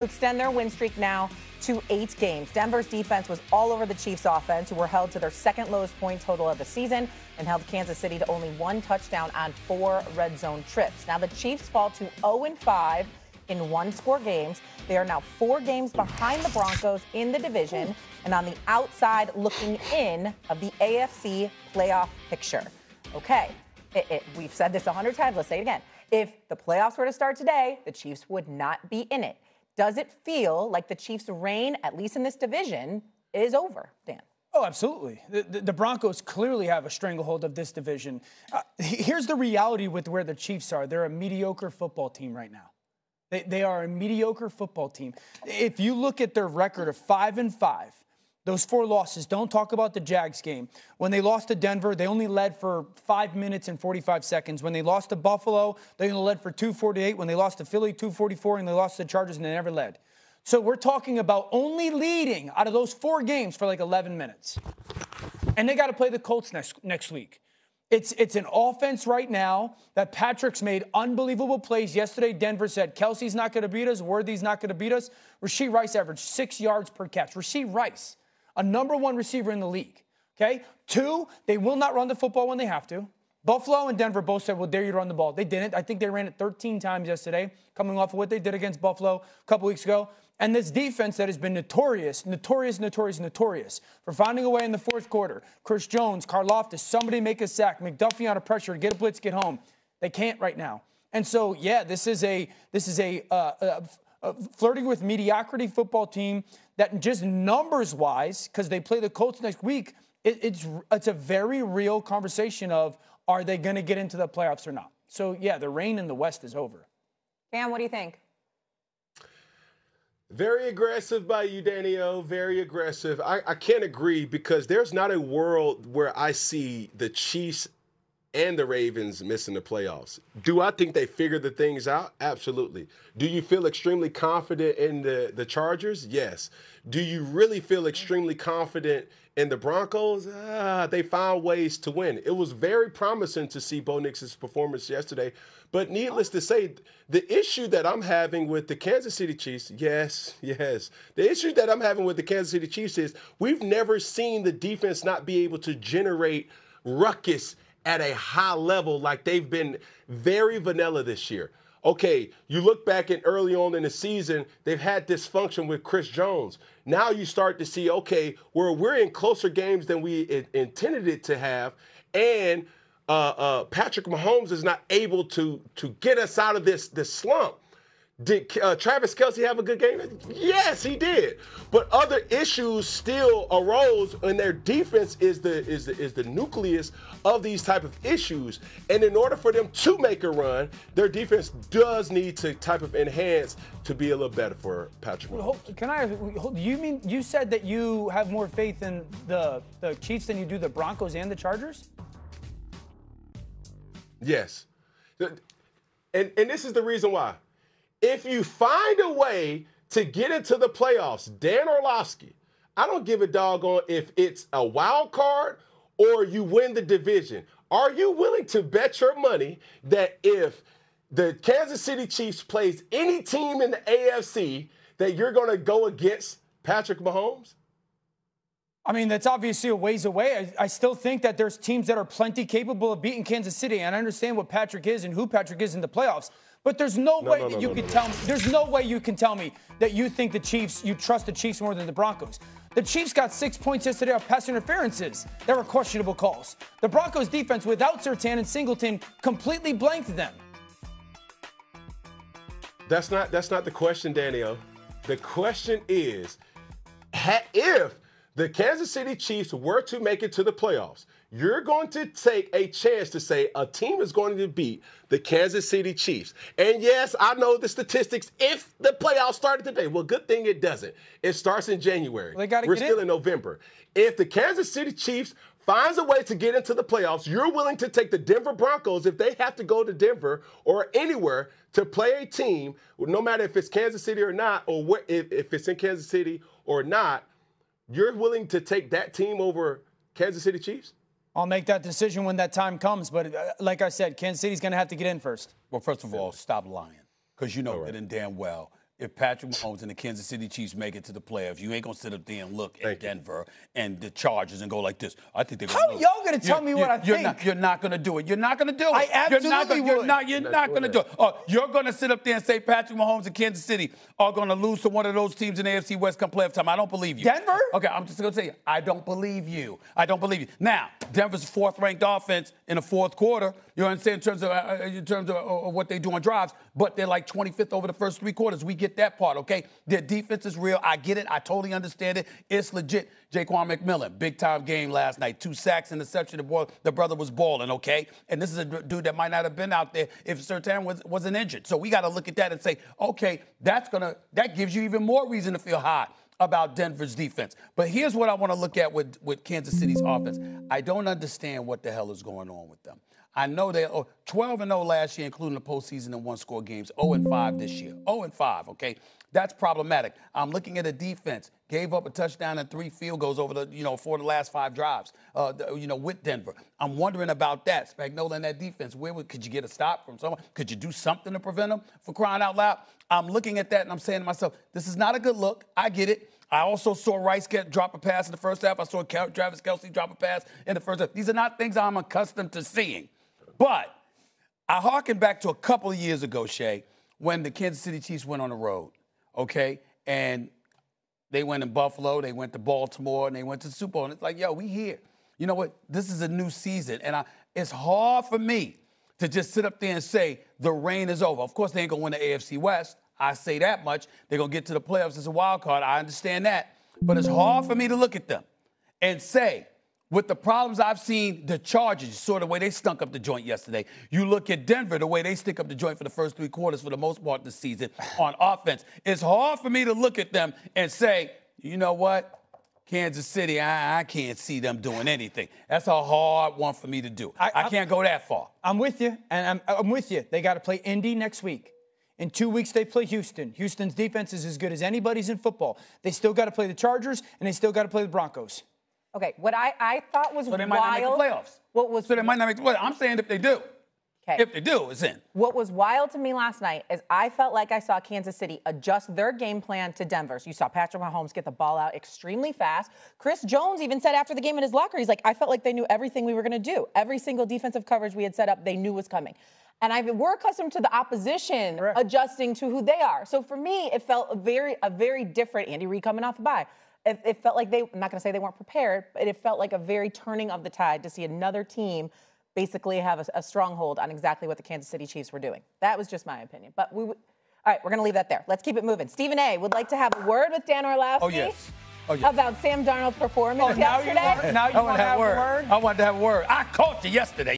extend their win streak now to 8 games. Denver's defense was all over the Chiefs' offense, who were held to their second lowest point total of the season and held Kansas City to only 1 touchdown on 4 red zone trips. Now the Chiefs fall to 0-5 in one-score games. They are now 4 games behind the Broncos in the division and on the outside looking in of the AFC playoff picture. Okay, we've said this 100 times. Let's say it again. If the playoffs were to start today, the Chiefs would not be in it. Does it feel like the Chiefs' reign, at least in this division, is over, Dan? Oh, absolutely. The Broncos clearly have a stranglehold of this division. Here's the reality with where the Chiefs are. They're a mediocre football team right now. They are a mediocre football team. If you look at their record of 5-5, those 4 losses, don't talk about the Jags game. When they lost to Denver, they only led for 5 minutes and 45 seconds. When they lost to Buffalo, they only led for 2:48. When they lost to Philly, 2:44. And they lost to the Chargers, and they never led. So we're talking about only leading out of those 4 games for like 11 minutes. And they got to play the Colts next week. It's an offense right now that Patrick's made unbelievable plays. Yesterday, Denver said, Kelsey's not going to beat us. Worthy's not going to beat us. Rashee Rice averaged 6 yards per catch. Rashee Rice, a #1 receiver in the league, okay? 2, they will not run the football when they have to. Buffalo and Denver both said, we'll dare you to run the ball. They didn't. I think they ran it 13 times yesterday, coming off of what they did against Buffalo a couple weeks ago. And this defense that has been notorious for finding a way in the fourth quarter. Chris Jones, Karlaftis, somebody make a sack, McDuffie under pressure, get a blitz, get home. They can't right now. And so, yeah, this is a flirting with mediocrity football team that just numbers-wise, because they play the Colts next week, it's a very real conversation of are they going to get into the playoffs or not. So, yeah, the reign in the West is over. Dan, what do you think? Very aggressive by you, Danielle. Very aggressive. I can't agree because there's not a world where I see the Chiefs and the Ravens missing the playoffs. Do I think they figured the things out? Absolutely. Do you feel extremely confident in the Chargers? Yes. Do you really feel extremely confident in the Broncos? They found ways to win. It was very promising to see Bo Nix's performance yesterday. But needless to say, the issue that I'm having with the Kansas City Chiefs, yes. The issue that I'm having with the Kansas City Chiefs is we've never seen the defense not be able to generate ruckus at a high level like they've been very vanilla this year. Okay, you look back at early on in the season, they've had dysfunction with Chris Jones. Now you start to see, okay, we're in closer games than we intended it to have, and Patrick Mahomes is not able to get us out of this slump. Did Travis Kelce have a good game? Yes, he did. But other issues still arose, and their defense is the nucleus of these type of issues. And in order for them to make a run, their defense does need to type of enhance to be a little better for Patrick Mahomes. Can I? You mean you said that you have more faith in the Chiefs than you do the Broncos and the Chargers? Yes. And this is the reason why. If you find a way to get into the playoffs, Dan Orlovsky, I don't give a doggone if it's a wild card or you win the division. Are you willing to bet your money that if the Kansas City Chiefs plays any team in the AFC that you're going to go against Patrick Mahomes? I mean, that's obviously a ways away. I still think that there's teams that are plenty capable of beating Kansas City, and I understand what Patrick is and who Patrick is in the playoffs. But there's no way that you can tell me. There's no way you can tell me that you think the Chiefs, you trust the Chiefs more than the Broncos. The Chiefs got 6 points yesterday off pass interferences. There were questionable calls. The Broncos defense without Surtain and Singleton completely blanked them. That's not the question, Daniel. The question is, if the Kansas City Chiefs were to make it to the playoffs, you're going to take a chance to say a team is going to beat the Kansas City Chiefs. And yes, I know the statistics. If the playoffs started today, well, good thing it doesn't. It starts in January. We're still in November. If the Kansas City Chiefs finds a way to get into the playoffs, you're willing to take the Denver Broncos if they have to go to Denver or anywhere to play a team, no matter if it's Kansas City or not, or if it's in Kansas City or not, you're willing to take that team over Kansas City Chiefs? I'll make that decision when that time comes. But like I said, Kansas City's going to have to get in first. Well, first of all, stop lying, because you know good and damn well if Patrick Mahomes and the Kansas City Chiefs make it to the playoffs, you ain't going to sit up there and look at Denver and the Chargers and go like this. I think they're going to How y'all going to tell me what I think? You're not going to do it. You're not going to do it. I absolutely You're would. not going to do it. You're going to sit up there and say Patrick Mahomes and Kansas City are going to lose to one of those teams in the AFC West come playoff time. I don't believe you. Denver? Okay, I'm just going to say I don't believe you. I don't believe you. Now, Denver's fourth-ranked offense in the fourth quarter, you know what I'm saying, in terms of what they do on drives, but they're like 25th over the first three quarters. We get that part, okay? Their defense is real. I get it. I totally understand it. It's legit. Jaquan McMillan, big-time game last night. 2 sacks, interception. The brother was balling, okay? And this is a dude that might not have been out there if Surtain wasn't injured. So we got to look at that and say, okay, that gives you even more reason to feel high about Denver's defense. But here's what I want to look at with Kansas City's offense. I don't understand what the hell is going on with them. I know they're 12-0 last year, including the postseason and one-score games. 0-5 this year. 0-5, okay? That's problematic. I'm looking at a defense. Gave up a touchdown and 3 field goals over for the last 5 drives, with Denver. I'm wondering about that. Spagnuolo and that defense. Could you get a stop from someone? Could you do something to prevent them from crying out loud? I'm looking at that and I'm saying to myself, this is not a good look. I get it. I also saw Rice drop a pass in the first half. I saw Travis Kelce drop a pass in the first half. These are not things I'm accustomed to seeing. But I hearken back to a couple of years ago, Shay, when the Kansas City Chiefs went on the road, okay? And they went in Buffalo, they went to Baltimore, and they went to the Super Bowl. And it's like, yo, we here. You know what? This is a new season. And it's hard for me to just sit up there and say the reign is over. Of course, they ain't going to win the AFC West. I say that much. They're going to get to the playoffs as a wild card. I understand that. But it's hard for me to look at them and say, with the problems I've seen, the Chargers, sort of the way they stunk up the joint yesterday. You look at Denver, the way they stick up the joint for the first 3 quarters for the most part this season on offense. It's hard for me to look at them and say, you know what? Kansas City, I can't see them doing anything. That's a hard one for me to do. I can't go that far. I'm with you, and I'm with you. They got to play Indy next week. In 2 weeks, they play Houston. Houston's defense is as good as anybody's in football. They still got to play the Chargers, and they still got to play the Broncos. Okay, what I thought was so they might not make the playoffs. So they might not make the playoffs. I'm saying if they do. Okay. If they do, it's in. What was wild to me last night is I felt like I saw Kansas City adjust their game plan to Denver's. You saw Patrick Mahomes get the ball out extremely fast. Chris Jones even said after the game in his locker, he's like, I felt like they knew everything we were going to do. Every single defensive coverage we had set up, they knew was coming. And we're accustomed to the opposition adjusting to who they are. So for me, it felt a very different Andy Reid coming off the bye. It felt like I'm not going to say they weren't prepared, but it felt like a very turning of the tide to see another team basically have a stronghold on exactly what the Kansas City Chiefs were doing. That was just my opinion. But all right, we're going to leave that there. Let's keep it moving. Stephen A. would like to have a word with Dan Orlovsky about Sam Darnold's performance yesterday. Now you want to have a word? I wanted to have a word. I caught you yesterday.